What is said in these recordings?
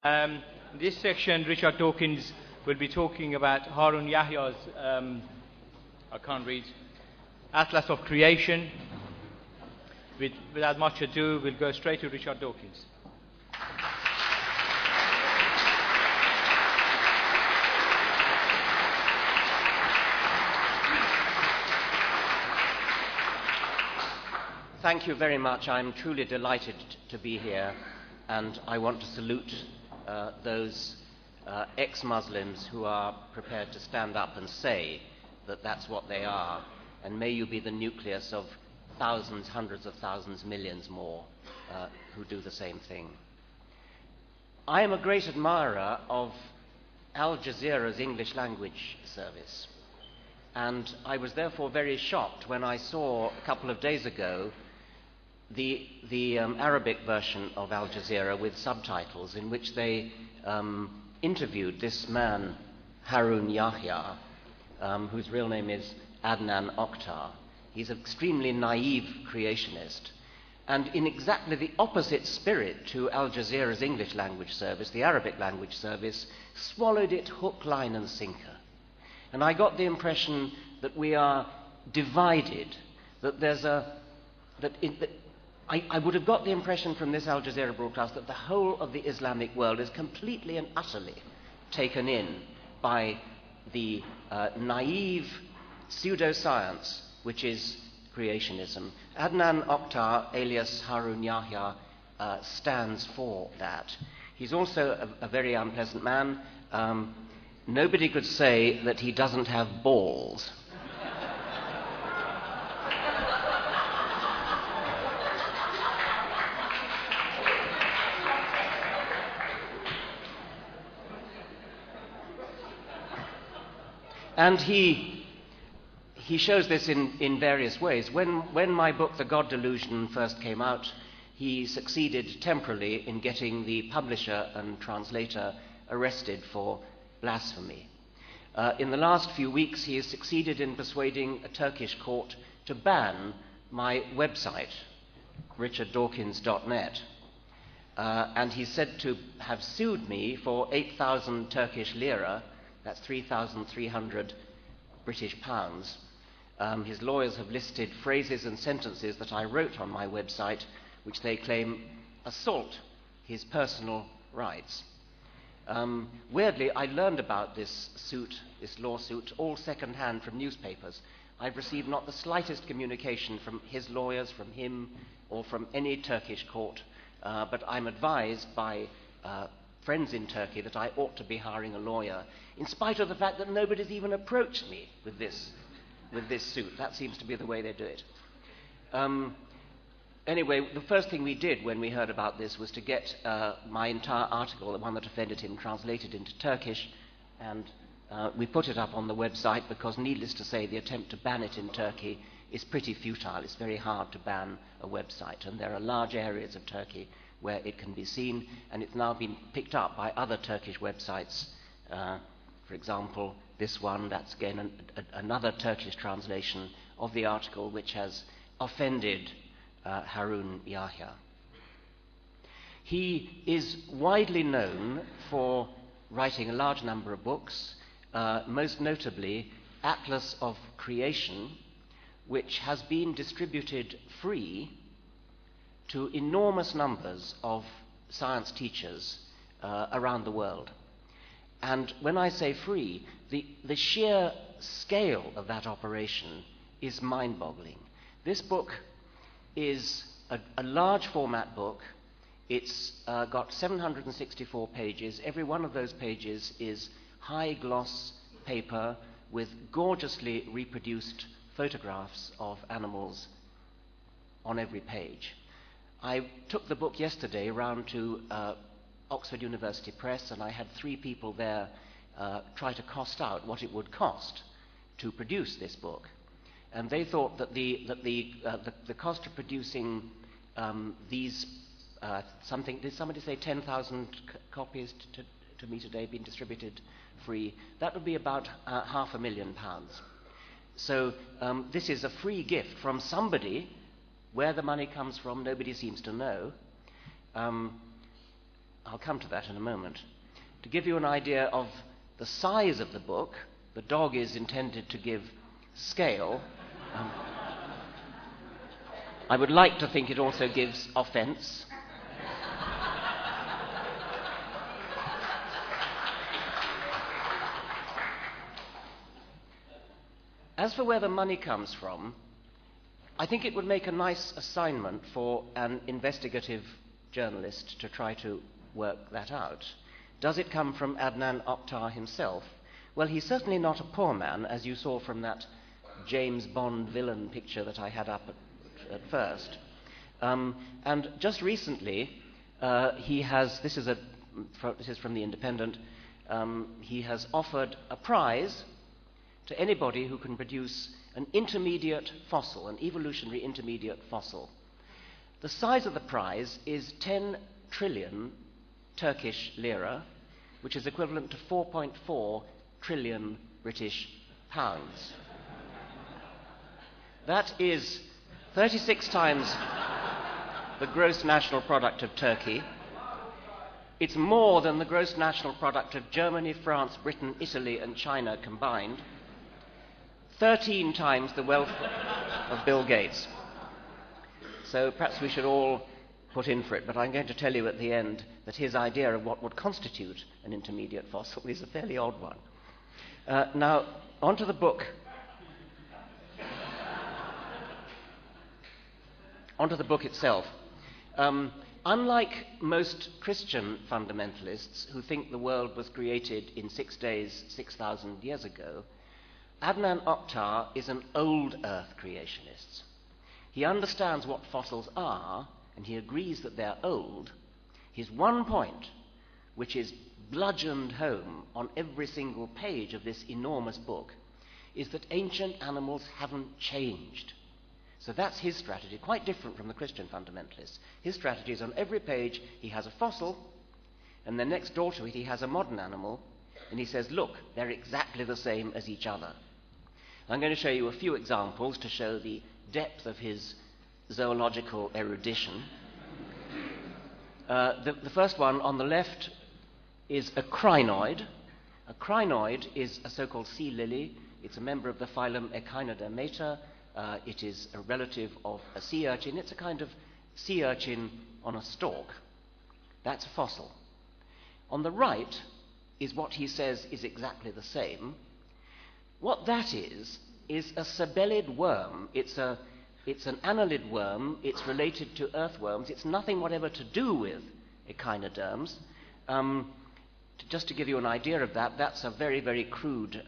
In this section, Richard Dawkins will be talking about Harun Yahya's, I can't read, Atlas of Creation. Without much ado, we'll go straight to Richard Dawkins. Thank you very much. I'm truly delighted to be here, and I want to salute those ex-Muslims who are prepared to stand up and say that that's what they are, and may you be the nucleus of thousands, hundreds of thousands, millions more who do the same thing. I am a great admirer of Al Jazeera's English language service, and I was therefore very shocked when I saw a couple of days ago the Arabic version of Al Jazeera with subtitles in which they interviewed this man, Harun Yahya, whose real name is Adnan Oktar. He's an extremely naive creationist. And in exactly the opposite spirit to Al Jazeera's English language service, the Arabic language service swallowed it hook, line and sinker. And I got the impression that we are divided, that there's I would have got the impression from this Al Jazeera broadcast that the whole of the Islamic world is completely and utterly taken in by the naive pseudoscience which is creationism. Adnan Oktar, alias Harun Yahya, stands for that. He's also a very unpleasant man. Nobody could say that he doesn't have balls. And he shows this in various ways. When my book, The God Delusion, first came out, he succeeded temporarily in getting the publisher and translator arrested for blasphemy. In the last few weeks, he has succeeded in persuading a Turkish court to ban my website, richarddawkins.net. And he's said to have sued me for 8,000 Turkish lira. That's 3,300 British pounds. His lawyers have listed phrases and sentences that I wrote on my website, which they claim assault his personal rights. Weirdly, I learned about this lawsuit, all second-hand from newspapers. I've received not the slightest communication from his lawyers, from him, or from any Turkish court, but I'm advised by friends in Turkey that I ought to be hiring a lawyer, in spite of the fact that nobody's even approached me with this suit. That seems to be the way they do it. Anyway, the first thing we did when we heard about this was to get my entire article, the one that offended him, translated into Turkish, and we put it up on the website because, needless to say, the attempt to ban it in Turkey is pretty futile. It's very hard to ban a website, and there are large areas of Turkey where it can be seen, and it's now been picked up by other Turkish websites. For example, this one, that's again another Turkish translation of the article which has offended Harun Yahya. He is widely known for writing a large number of books, most notably Atlas of Creation, which has been distributed free to enormous numbers of science teachers around the world. And when I say free, the sheer scale of that operation is mind-boggling. This book is a large format book. It's got 764 pages. Every one of those pages is high gloss paper with gorgeously reproduced photographs of animals on every page. I took the book yesterday round to Oxford University Press, and I had 3 people there try to cost out what it would cost to produce this book. And they thought that the cost of producing these did somebody say 10,000 copies to me today being distributed free? That would be about £500,000. So this is a free gift from somebody. Where the money comes from, nobody seems to know. I'll come to that in a moment. To give you an idea of the size of the book, the dog is intended to give scale. I would like to think it also gives offence. As for where the money comes from, I think it would make a nice assignment for an investigative journalist to try to work that out. Does it come from Adnan Oktar himself? Well, he's certainly not a poor man, as you saw from that James Bond villain picture that I had up at first. And just recently, this is from The Independent, he has offered a prize to anybody who can produce an intermediate fossil, an evolutionary intermediate fossil. The size of the prize is 10 trillion Turkish lira, which is equivalent to 4.4 trillion British pounds. That is 36 times the gross national product of Turkey. It's more than the gross national product of Germany, France, Britain, Italy, and China combined. 13 times the wealth of Bill Gates. So perhaps we should all put in for it, but I'm going to tell you at the end that his idea of what would constitute an intermediate fossil is a fairly odd one. Now, onto the book. Onto the book itself. Unlike most Christian fundamentalists who think the world was created in 6 days, 6,000 years ago, Adnan Oktar is an old Earth creationist. He understands what fossils are, and he agrees that they're old. His one point, which is bludgeoned home on every single page of this enormous book, is that ancient animals haven't changed. So that's his strategy, quite different from the Christian fundamentalists. His strategy is on every page he has a fossil, and then next door to it he has a modern animal, and he says, look, they're exactly the same as each other. I'm going to show you a few examples to show the depth of his zoological erudition. The first one on the left is a crinoid. A crinoid is a so-called sea lily. It's a member of the phylum Echinodermata. It is a relative of a sea urchin. It's a kind of sea urchin on a stalk. That's a fossil. On the right is what he says is exactly the same. What that is a sabellid worm. It's an annelid worm. It's related to earthworms. It's nothing whatever to do with echinoderms. Just to give you an idea of that, that's a very, very crude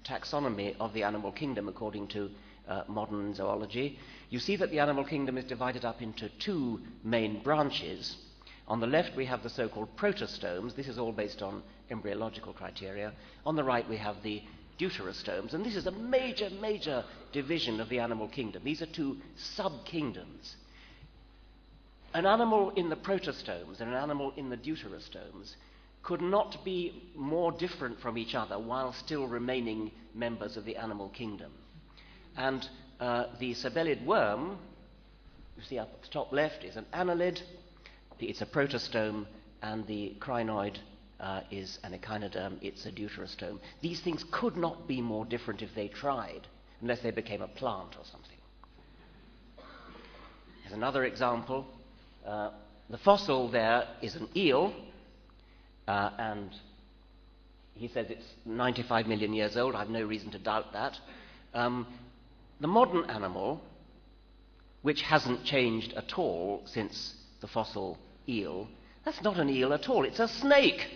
taxonomy of the animal kingdom according to modern zoology. You see that the animal kingdom is divided up into two main branches. On the left we have the so-called protostomes. This is all based on embryological criteria. On the right we have the deuterostomes, and this is a major, major division of the animal kingdom. These are two sub-kingdoms. An animal in the protostomes and an animal in the deuterostomes could not be more different from each other while still remaining members of the animal kingdom. And the sabellid worm, you see up at the top left, is an annelid. It's a protostome, and the crinoid is an echinoderm. It's a deuterostome. These things could not be more different if they tried, unless they became a plant or something. Here's another example. The fossil there is an eel, and he says it's 95 million years old. I have no reason to doubt that. The modern animal, which hasn't changed at all since the fossil eel, that's not an eel at all. It's a snake.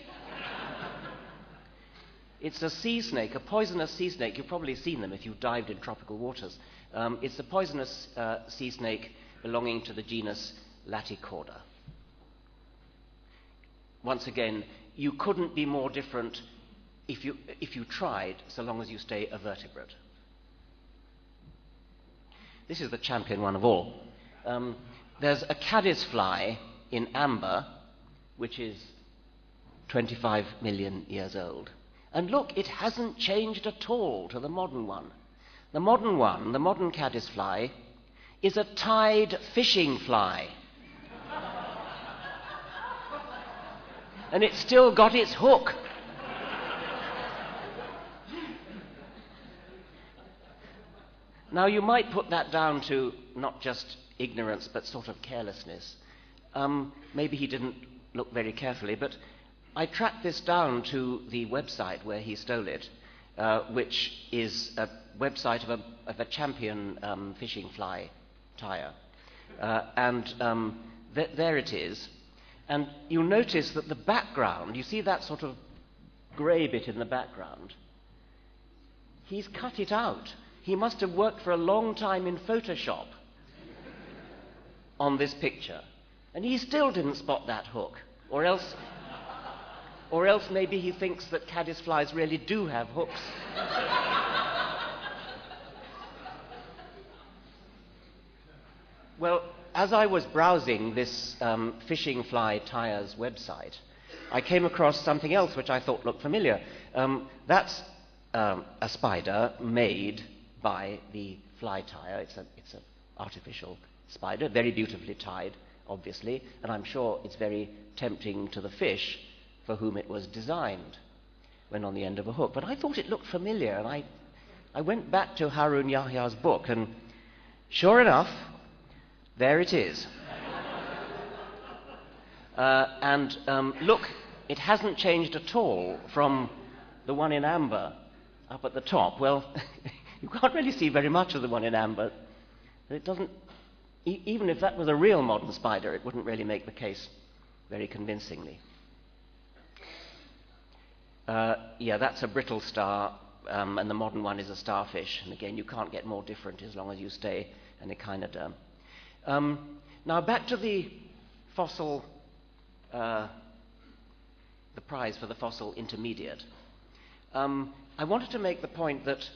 It's a sea snake, a poisonous sea snake. You've probably seen them if you've dived in tropical waters. It's a poisonous sea snake belonging to the genus Laticorda. Once again, you couldn't be more different if you tried, so long as you stay a vertebrate. This is the champion one of all. There's a caddisfly in amber, which is 25 million years old. And look, it hasn't changed at all to the modern one. The modern one, the modern caddisfly, is a tide fishing fly. and it's still got its hook. Now, you might put that down to not just ignorance, but sort of carelessness. Maybe he didn't look very carefully, but I tracked this down to the website where he stole it, which is a website of a champion fishing fly tire. There it is. And you'll notice that the background, you see that sort of grey bit in the background? He's cut it out. He must have worked for a long time in Photoshop on this picture. And he still didn't spot that hook. Or else maybe he thinks that caddisflies really do have hooks. Well, as I was browsing this Fishing Fly Tires website, I came across something else which I thought looked familiar. That's a spider made by the fly tire. It's an artificial spider, very beautifully tied, obviously, and I'm sure it's very tempting to the fish for whom it was designed when on the end of a hook. But I thought it looked familiar, and I went back to Harun Yahya's book, and sure enough, there it is. Look, it hasn't changed at all from the one in amber up at the top. Well, you can't really see very much of the one in amber. It doesn't, even if that was a real modern spider, it wouldn't really make the case very convincingly. Yeah, that's a brittle star, and the modern one is a starfish. And again, you can't get more different as long as you stay in echinoderm. Now, back to the fossil, the prize for the fossil intermediate. I wanted to make the point that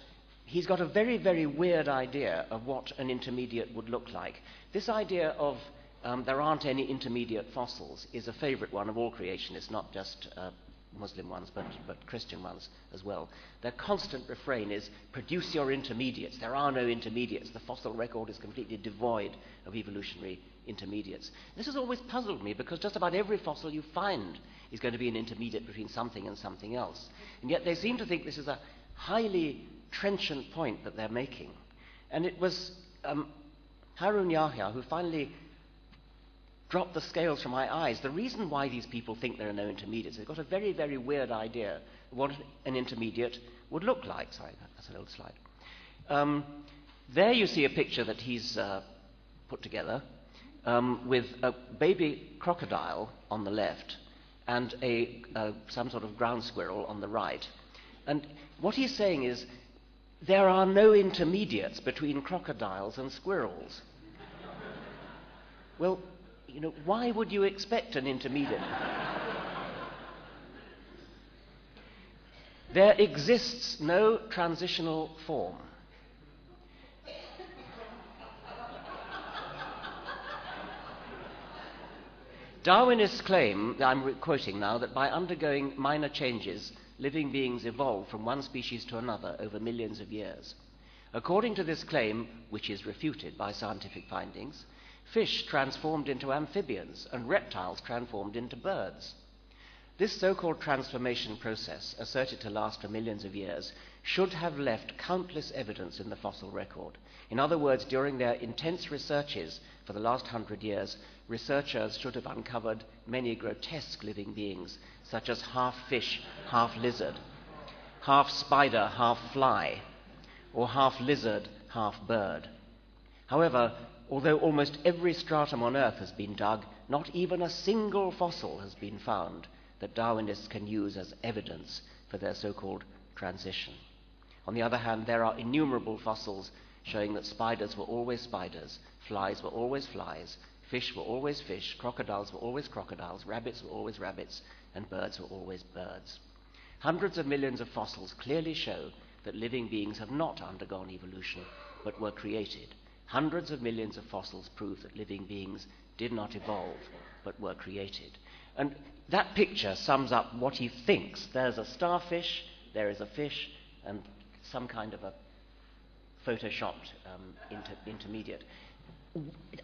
he's got a very, very weird idea of what an intermediate would look like. This idea of there aren't any intermediate fossils is a favorite one of all creationists, not just Muslim ones, but Christian ones as well. Their constant refrain is, produce your intermediates. There are no intermediates. The fossil record is completely devoid of evolutionary intermediates. This has always puzzled me, because just about every fossil you find is going to be an intermediate between something and something else. And yet they seem to think this is a highly trenchant point that they're making. And it was Harun Yahya who finally dropped the scales from my eyes. The reason why these people think there are no intermediates, they've got a very, very weird idea of what an intermediate would look like. Sorry, that's an old slide. There you see a picture that he's put together with a baby crocodile on the left and some sort of ground squirrel on the right. And what he's saying is, there are no intermediates between crocodiles and squirrels. Well, you know, why would you expect an intermediate? There exists no transitional form. Darwinists claim, I'm quoting now, that by undergoing minor changes, living beings evolve from one species to another over millions of years. According to this claim, which is refuted by scientific findings, fish transformed into amphibians and reptiles transformed into birds. This so-called transformation process, asserted to last for millions of years, should have left countless evidence in the fossil record. In other words, during their intense researches for the last 100 years, researchers should have uncovered many grotesque living beings, such as half fish, half lizard, half spider, half fly, or half lizard, half bird. However, although almost every stratum on Earth has been dug, not even a single fossil has been found that Darwinists can use as evidence for their so-called transition. On the other hand, there are innumerable fossils showing that spiders were always spiders, flies were always flies, fish were always fish, crocodiles were always crocodiles, rabbits were always rabbits, and birds were always birds. Hundreds of millions of fossils clearly show that living beings have not undergone evolution, but were created. Hundreds of millions of fossils prove that living beings did not evolve, but were created. And that picture sums up what he thinks. There's a starfish, there is a fish, and some kind of a photoshopped intermediate.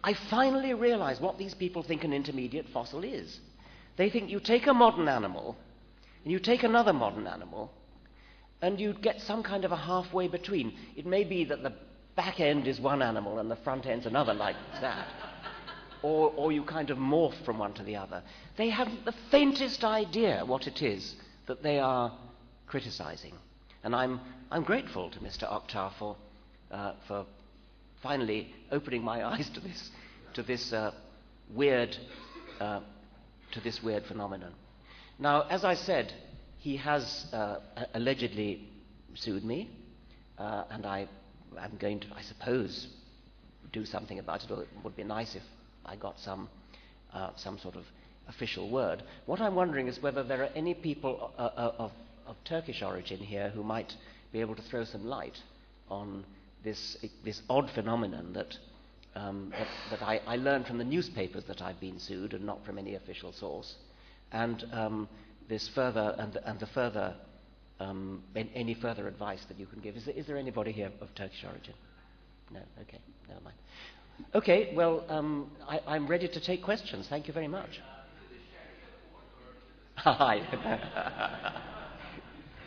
I finally realize what these people think an intermediate fossil is. They think you take a modern animal, and you take another modern animal, and you get some kind of a halfway between. It may be that the back end is one animal and the front end's another, like that. Or you kind of morph from one to the other. They haven't the faintest idea what it is that they are criticizing. And I'm grateful to Mr. Oktar for finally opening my eyes to this weird phenomenon. Now, as I said, he has allegedly sued me, and I'm going to, I suppose, do something about it. Or it would be nice if I got some sort of official word. What I'm wondering is whether there are any people of Turkish origin here who might be able to throw some light on this odd phenomenon that I learned from the newspapers that I've been sued and not from any official source, and any further advice that you can give. Is there anybody here of Turkish origin? No. Okay. Never mind. Okay. Well, I'm ready to take questions. Thank you very much. Hi.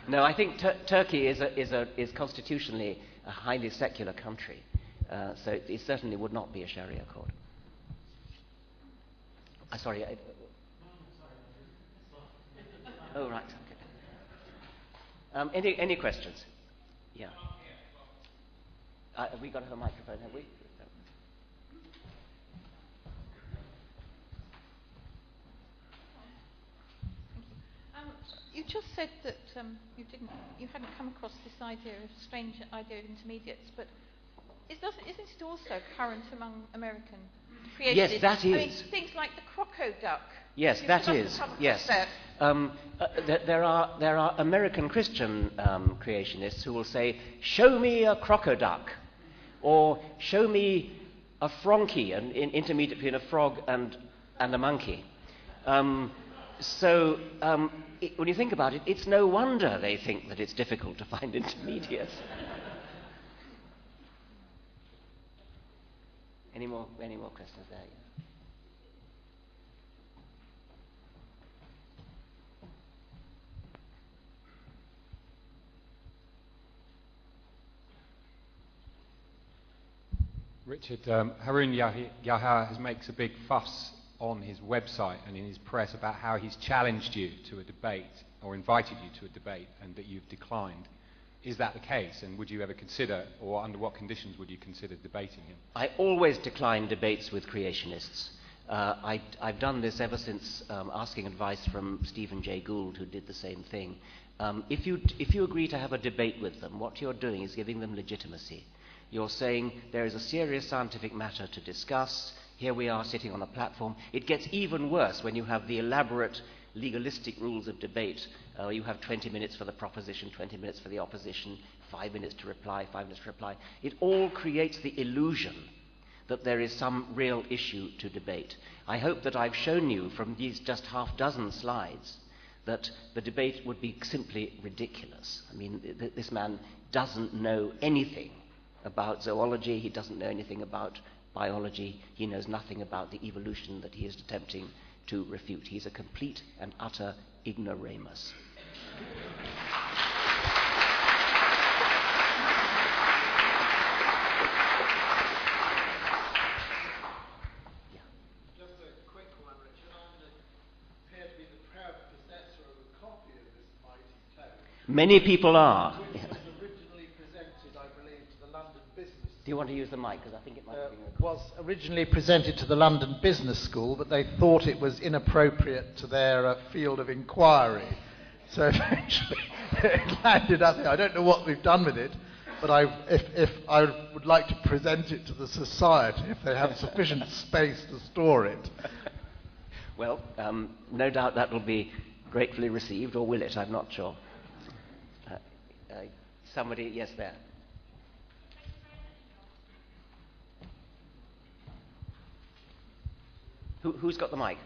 No, I think Turkey is constitutionally a highly secular country, so it certainly would not be a Sharia court. Sorry. Oh, right. Okay. Any questions? Yeah. Have we got a microphone? Have we? You just said that you hadn't come across this strange idea of intermediates, but isn't it also current among American creationists? Yes, that is. I mean, things like the croco-duck. Yes, that is. Yes. There are American Christian creationists who will say, "Show me a croco-duck," or "Show me a fronkey," an intermediate between a frog and a monkey. When you think about it, it's no wonder they think that it's difficult to find intermediates. Any more questions there? Yeah. Richard, Harun Yahya makes a big fuss on his website and in his press about how he's challenged you to a debate or invited you to a debate and that you've declined. Is that the case, and would you ever consider, or under what conditions would you consider debating him? I always decline debates with creationists. I've done this ever since asking advice from Stephen Jay Gould, who did the same thing. If you agree to have a debate with them, what you're doing is giving them legitimacy. You're saying there is a serious scientific matter to discuss. Here we are sitting on a platform. It gets even worse when you have the elaborate legalistic rules of debate. You have 20 minutes for the proposition, 20 minutes for the opposition, 5 minutes to reply, 5 minutes to reply. It all creates the illusion that there is some real issue to debate. I hope that I've shown you from these just half dozen slides that the debate would be simply ridiculous. I mean, this man doesn't know anything about zoology. He doesn't know anything about biology. He knows nothing about the evolution that he is attempting to refute. He's a complete and utter ignoramus. Just a quick one, Richard. I appear to be the proud possessor of a copy of this mighty tome. Many people are. Which was originally presented, I believe, to the London Business School. Do you want to use the mic? Because I think it might be Was originally presented to the London Business School, but they thought it was inappropriate to their field of inquiry. So eventually it landed up here. I don't know what we've done with it, but if I would like to present it to the society, if they have sufficient space to store it. Well, no doubt that will be gratefully received, or will it? I'm not sure. Somebody, yes, there. Who's got the mic?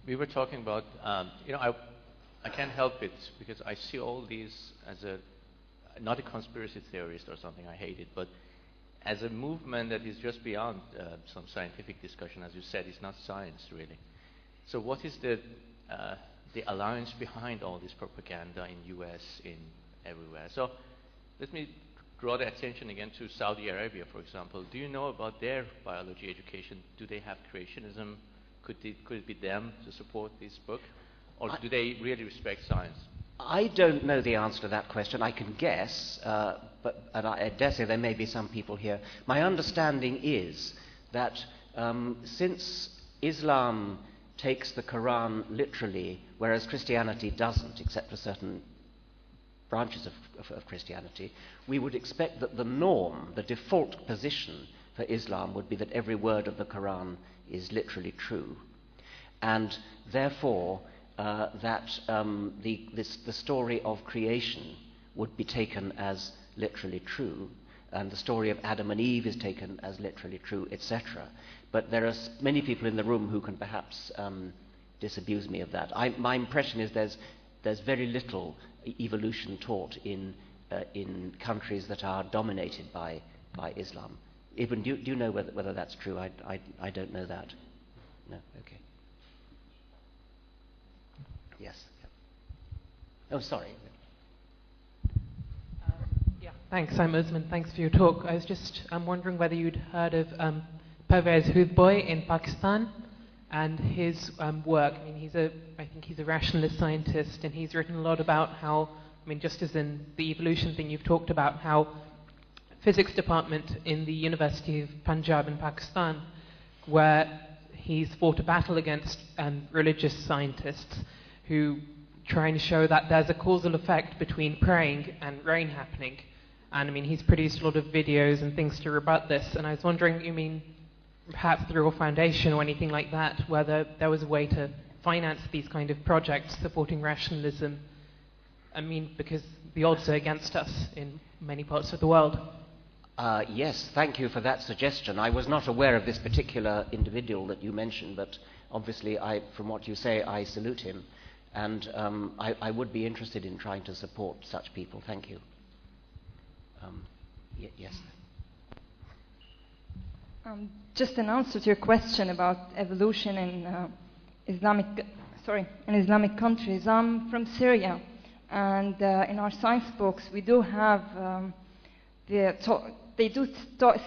We were talking about, I can't help it because I see all these as a not a conspiracy theorist or something, I hate it, but as a movement that is just beyond some scientific discussion, as you said, it's not science really. So what is the alliance behind all this propaganda in US, in everywhere? So let me draw the attention again to Saudi Arabia, for example. Do you know about their biology education? Do they have creationism? Could it be them to support this book? Or do they really respect science? I don't know the answer to that question. I can guess, and I dare say there may be some people here. My understanding is that since Islam takes the Quran literally, whereas Christianity doesn't, except for certain branches of Christianity, we would expect that the norm, the default position for Islam would be that every word of the Quran is literally true. And therefore, the story of creation would be taken as literally true, and the story of Adam and Eve is taken as literally true, etc. But there are many people in the room who can perhaps disabuse me of that. My impression is there's very little evolution taught in countries that are dominated by Islam. Ibn, do you know whether that's true? I don't know that. No? Okay. Yes. Oh, sorry. Yeah. Thanks, I'm Usman. Thanks for your talk. I was just wondering whether you'd heard of Pervez Hudboy in Pakistan and his work. I mean, I think he's a rationalist scientist, and he's written a lot about how, I mean, just as in the evolution thing you've talked about, how physics department in the University of Punjab in Pakistan, where he's fought a battle against religious scientists who trying to show that there's a causal effect between praying and rain happening. And I mean, he's produced a lot of videos and things to rebut this. And I was wondering, you mean, perhaps through a foundation or anything like that, whether there was a way to finance these kind of projects supporting rationalism? I mean, because the odds are against us in many parts of the world. Yes, thank you for that suggestion. I was not aware of this particular individual that you mentioned, but obviously, from what you say, I salute him. And I would be interested in trying to support such people. Thank you. Yes. Just an answer to your question about evolution in Islamic countries. I'm from Syria, and in our science books we do have they do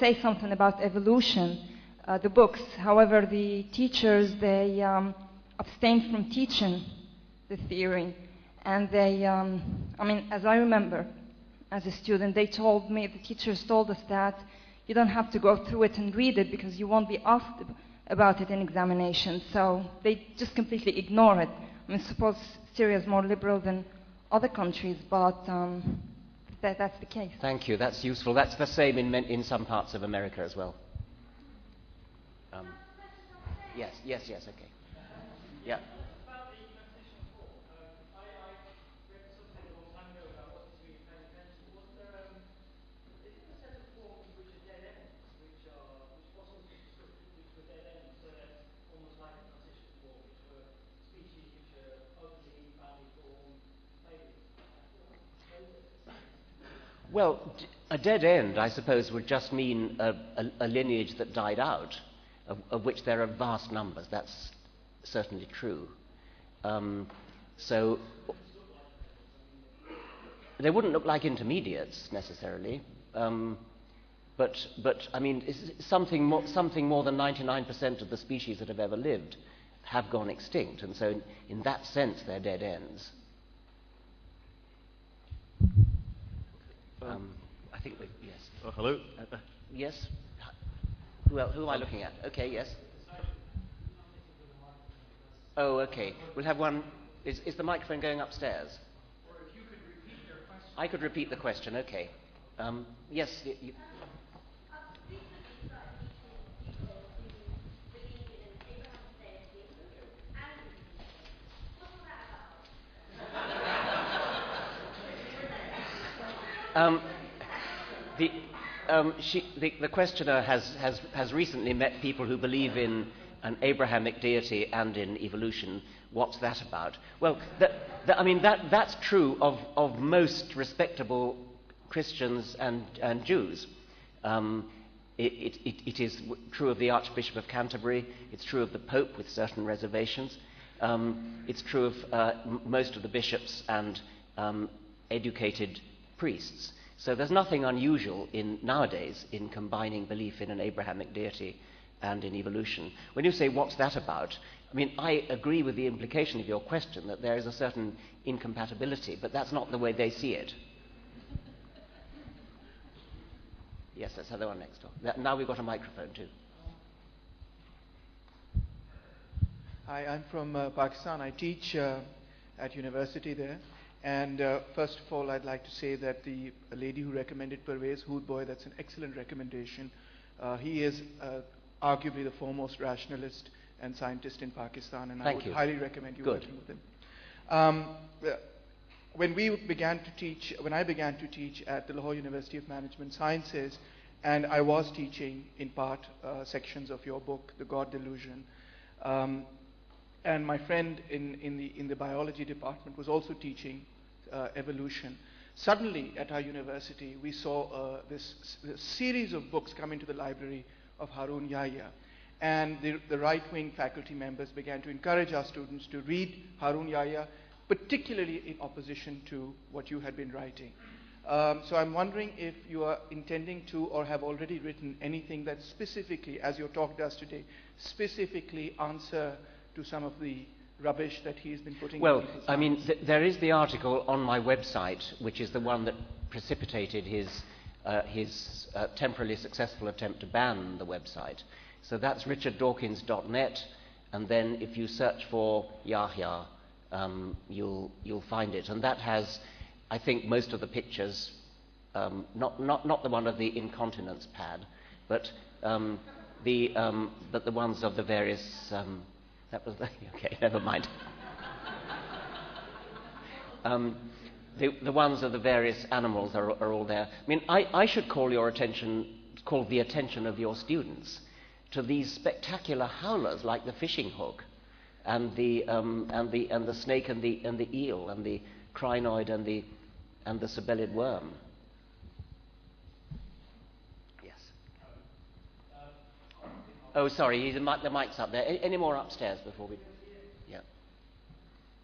say something about evolution. The books, however, the teachers they abstain from teaching the theory, and they, I mean, as I remember, as a student, the teachers told us that you don't have to go through it and read it because you won't be asked about it in examination. So they just completely ignore it. I mean, suppose Syria is more liberal than other countries, but that's the case. Thank you. That's useful. That's the same in some parts of America as well. Yes. Okay. Yeah. Well, a dead end, I suppose, would just mean a lineage that died out, of which there are vast numbers. That's certainly true. So they wouldn't look like intermediates necessarily, but I mean, something more than 99% of the species that have ever lived have gone extinct, and so in that sense, they're dead ends. I think yes. Hello? Yes? Who am I looking at? Okay, yes. Oh, okay. We'll have one. Is the microphone going upstairs? Or if you could repeat your question. I could repeat the question, okay. Yes. The questioner has recently met people who believe in an Abrahamic deity and in evolution. What's that about? Well, I mean that's true of most respectable Christians and Jews. It is true of the Archbishop of Canterbury. It's true of the Pope with certain reservations. It's true of most of the bishops and educated priests. So there's nothing unusual nowadays in combining belief in an Abrahamic deity and in evolution. When you say, what's that about? I mean, I agree with the implication of your question that there is a certain incompatibility, but that's not the way they see it. Yes, that's the other one next door. Now we've got a microphone too. Hi, I'm from Pakistan. I teach at university there. And first of all, I'd like to say that the lady who recommended Pervez Hoodboy, that's an excellent recommendation. He is arguably the foremost rationalist and scientist in Pakistan, and I would highly recommend you working with him. When I began to teach at the Lahore University of Management Sciences, and I was teaching in part sections of your book, The God Delusion, and my friend in the biology department was also teaching evolution. Suddenly, at our university, we saw this series of books come into the library of Harun Yahya. And the right-wing faculty members began to encourage our students to read Harun Yahya, particularly in opposition to what you had been writing. So I'm wondering if you are intending to or have already written anything that specifically, as your talk does today, specifically answer to some of the rubbish that he's been putting in people's minds. I mean, there is the article on my website, which is the one that precipitated his temporarily successful attempt to ban the website. So that's richarddawkins.net, and then if you search for Yahya, you'll find it. And that has, I think, most of the pictures, not the one of the incontinence pad, but the ones of the various. That was okay. Never mind. The ones of the various animals are all there. I mean, I should call the attention of your students to these spectacular howlers like the fishing hook, and the snake and the eel and the crinoid and the sabellid worm. Yes. Oh, sorry, the mic's up there. Any more upstairs before we? Yeah.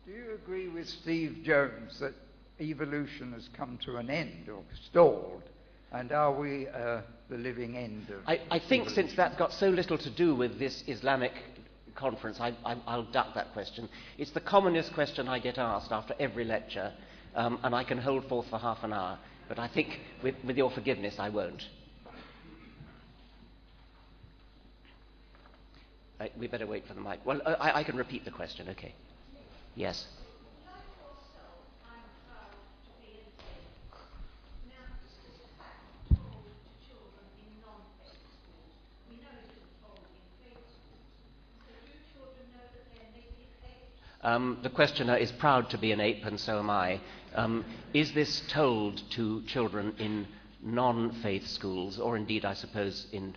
Do you agree with Steve Jones that evolution has come to an end or stalled? And are we the living end of I think evolution? Since that's got so little to do with this Islamic conference, I'll duck that question. It's the commonest question I get asked after every lecture, and I can hold forth for half an hour. But I think, with your forgiveness, I won't. We better wait for the mic. Well, I can repeat the question, okay. Yes. The questioner is proud to be an ape, and so am I. Is this told to children in non-faith schools, or indeed, I suppose, in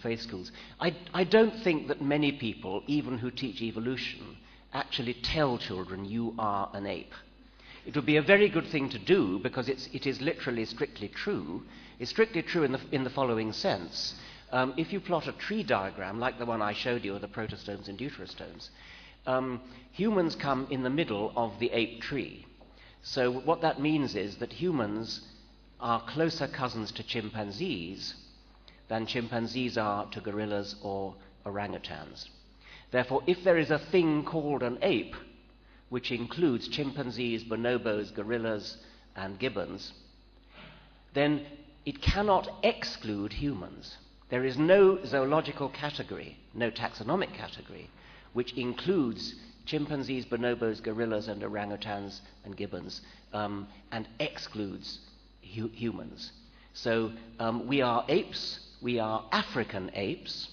faith schools? I don't think that many people, even who teach evolution, actually tell children you are an ape. It would be a very good thing to do, because it is literally strictly true. It's strictly true in the following sense. If you plot a tree diagram, like the one I showed you of the protostomes and deuterostomes, humans come in the middle of the ape tree. So what that means is that humans are closer cousins to chimpanzees than chimpanzees are to gorillas or orangutans. Therefore, if there is a thing called an ape, which includes chimpanzees, bonobos, gorillas, and gibbons, then it cannot exclude humans. There is no zoological category, no taxonomic category, which includes chimpanzees, bonobos, gorillas, and orangutans and gibbons, and excludes humans. So we are apes, we are African apes.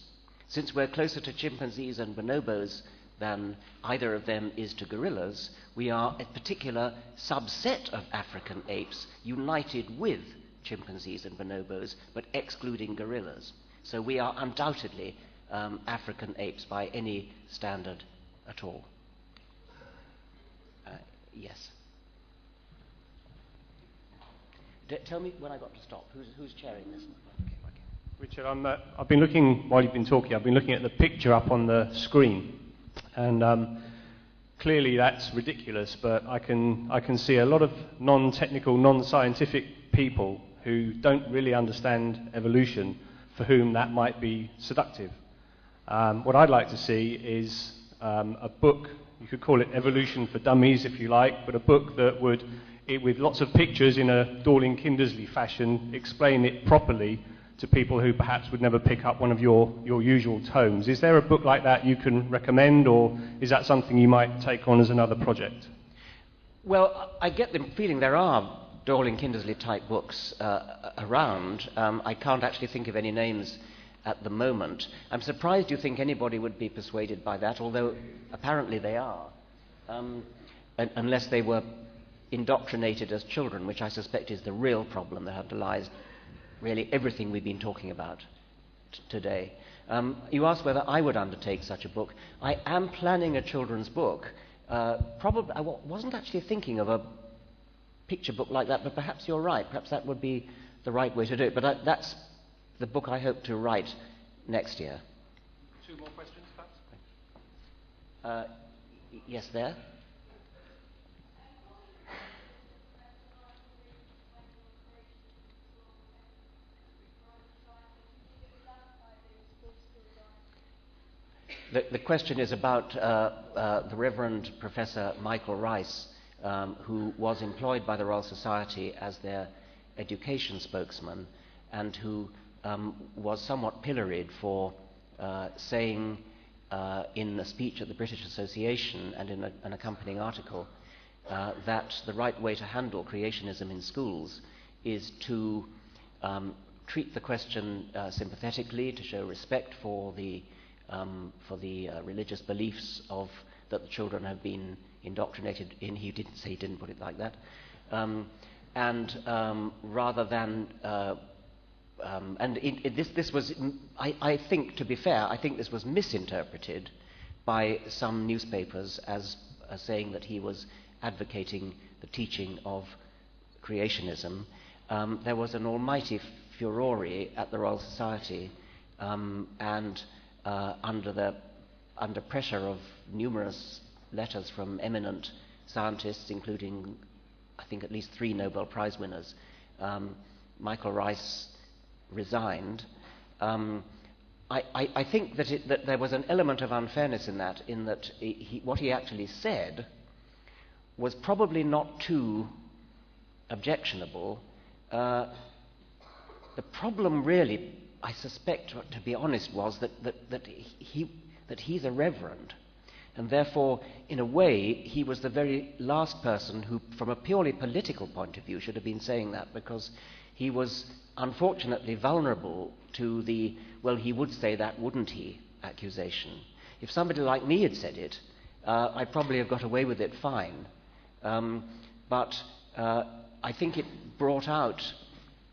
Since we're closer to chimpanzees and bonobos than either of them is to gorillas, we are a particular subset of African apes united with chimpanzees and bonobos, but excluding gorillas. So we are undoubtedly African apes by any standard at all. Yes. Tell me when I got to stop. Who's chairing this? Okay. Richard, I've been looking, while you've been talking, I've been looking at the picture up on the screen. And clearly that's ridiculous, but I can see a lot of non-technical, non-scientific people who don't really understand evolution, for whom that might be seductive. What I'd like to see is a book, you could call it Evolution for Dummies if you like, but a book that would, with lots of pictures in a Dorling Kindersley fashion, explain it properly to people who perhaps would never pick up one of your usual tomes. Is there a book like that you can recommend, or is that something you might take on as another project? Well, I get the feeling there are Dorling Kindersley type books around. I can't actually think of any names at the moment. I'm surprised you think anybody would be persuaded by that, although apparently they are, unless they were indoctrinated as children, which I suspect is the real problem that underlies really everything we've been talking about today. You asked whether I would undertake such a book. I am planning a children's book. Probably, I wasn't actually thinking of a picture book like that, but perhaps you're right. Perhaps that would be the right way to do it. But that's the book I hope to write next year. 2 more questions, perhaps? Yes, there. The question is about the Reverend Professor Michael Rice, who was employed by the Royal Society as their education spokesman, and who was somewhat pilloried for saying in a speech at the British Association and in an accompanying article that the right way to handle creationism in schools is to treat the question sympathetically, to show respect for the religious beliefs that the children have been indoctrinated in. He didn't say, he didn't put it like that. Rather than, this was, I think, to be fair, I think this was misinterpreted by some newspapers as saying that he was advocating the teaching of creationism. There was an almighty furore at the Royal Society, and under pressure of numerous letters from eminent scientists, including, I think, at least 3 Nobel Prize winners, Michael Rice resigned. I think that there was an element of unfairness in that what he actually said was probably not too objectionable. The problem really, I suspect, to be honest, was that he's a reverend, and therefore, in a way, he was the very last person who, from a purely political point of view, should have been saying that, because he was unfortunately vulnerable to the, well, he would say that, wouldn't he, accusation. If somebody like me had said it, I'd probably have got away with it fine. But I think it brought out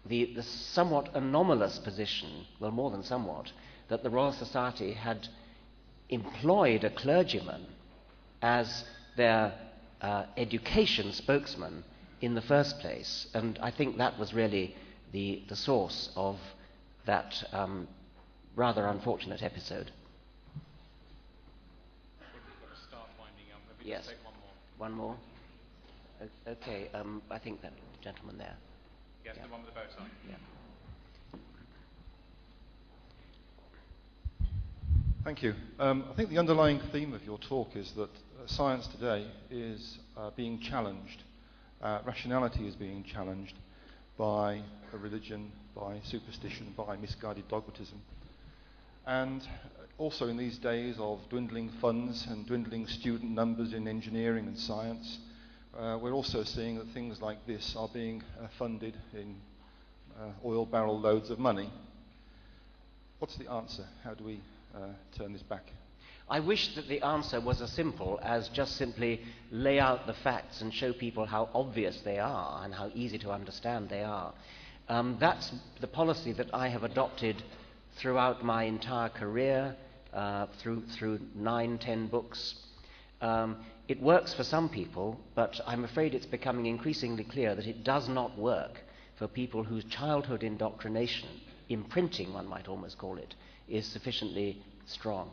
the somewhat anomalous position, well, more than somewhat, that the Royal Society had employed a clergyman as their education spokesman in the first place. And I think that was really the source of that rather unfortunate episode. Yes. One more? Okay, I think that gentleman there. Yes, yeah. The one with the bow tie. Yeah. Thank you. I think the underlying theme of your talk is that science today is being challenged. Rationality is being challenged by a religion, by superstition, by misguided dogmatism. And also in these days of dwindling funds and dwindling student numbers in engineering and science, we're also seeing that things like this are being funded in oil barrel loads of money. What's the answer? How do we turn this back? I wish that the answer was as simple as just simply lay out the facts and show people how obvious they are and how easy to understand they are. That's the policy that I have adopted throughout my entire career, through 9-10 books. It works for some people, but I'm afraid it's becoming increasingly clear that it does not work for people whose childhood indoctrination, imprinting one might almost call it, is sufficiently strong.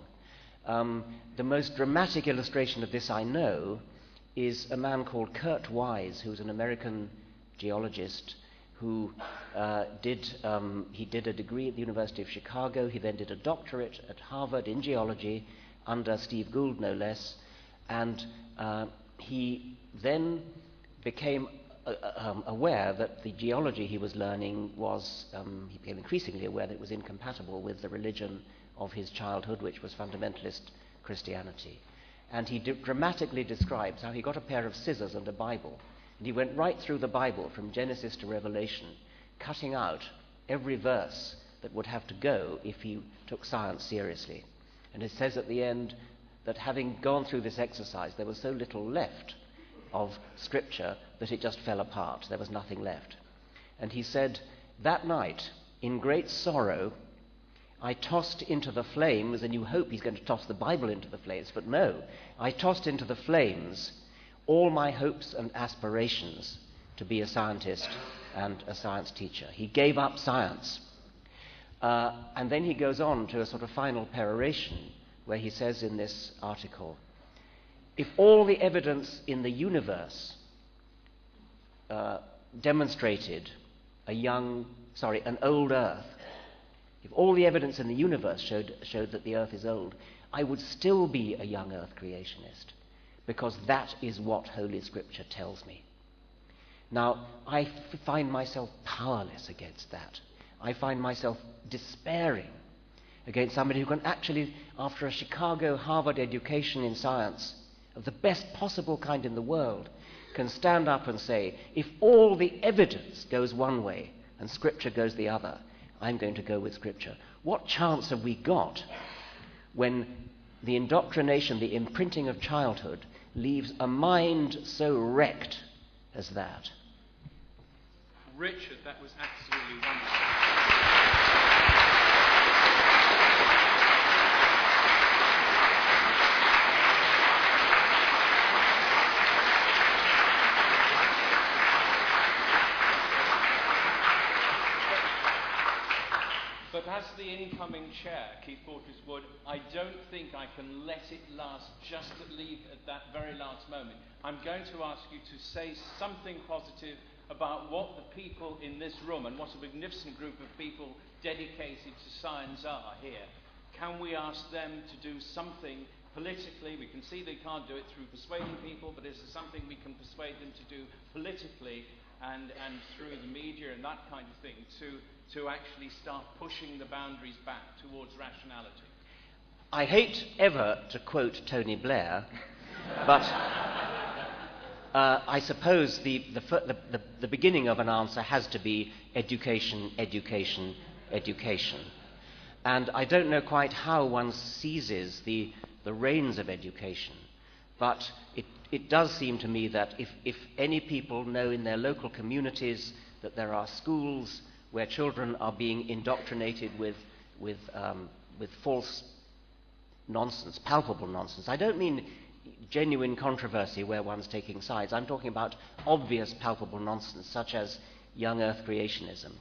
The most dramatic illustration of this I know is a man called Kurt Wise, who's an American geologist who did a degree at the University of Chicago. He then did a doctorate at Harvard in geology under Steve Gould, no less, and he then became aware that the geology he was learning was, he became increasingly aware that it was incompatible with the religion of his childhood, which was fundamentalist Christianity. And he dramatically describes how he got a pair of scissors and a Bible, and he went right through the Bible from Genesis to Revelation, cutting out every verse that would have to go if he took science seriously. And it says at the end that having gone through this exercise, there was so little left of Scripture that it just fell apart. There was nothing left. And he said, that night, in great sorrow, I tossed into the flames, and you hope he's going to toss the Bible into the flames, but no, I tossed into the flames all my hopes and aspirations to be a scientist and a science teacher. He gave up science. And then he goes on to a sort of final peroration where he says in this article, if all the evidence in the universe demonstrated an old Earth, if all the evidence in the universe showed that the Earth is old, I would still be a young Earth creationist, because that is what Holy Scripture tells me. Now, I find myself powerless against that. I find myself despairing against somebody who can actually, after a Chicago, Harvard education in science, of the best possible kind in the world, can stand up and say, if all the evidence goes one way and Scripture goes the other, I'm going to go with Scripture. What chance have we got when the indoctrination, the imprinting of childhood, leaves a mind so wrecked as that? Richard, that was absolutely wonderful. But as the incoming chair, Keith Porteous would, I don't think I can let it last, just to leave at that very last moment. I'm going to ask you to say something positive about what the people in this room, and what a magnificent group of people dedicated to science are here. Can we ask them to do something politically? We can see they can't do it through persuading people, but is there something we can persuade them to do politically and through the media and that kind of thing to actually start pushing the boundaries back towards rationality? I hate ever to quote Tony Blair, but I suppose the beginning of an answer has to be education, education, education. And I don't know quite how one seizes the reins of education, but it does seem to me that if any people know in their local communities that there are schools where children are being indoctrinated with false nonsense, palpable nonsense. I don't mean genuine controversy where one's taking sides. I'm talking about obvious, palpable nonsense, such as young Earth creationism,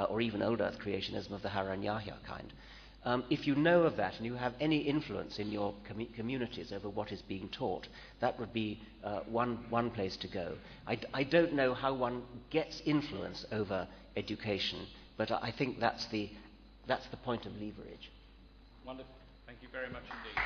or even old Earth creationism of the Harun Yahya kind. If you know of that and you have any influence in your communities over what is being taught, that would be one place to go. I don't know how one gets influence over education, but I think that's the point of leverage. Wonderful. Thank you very much indeed.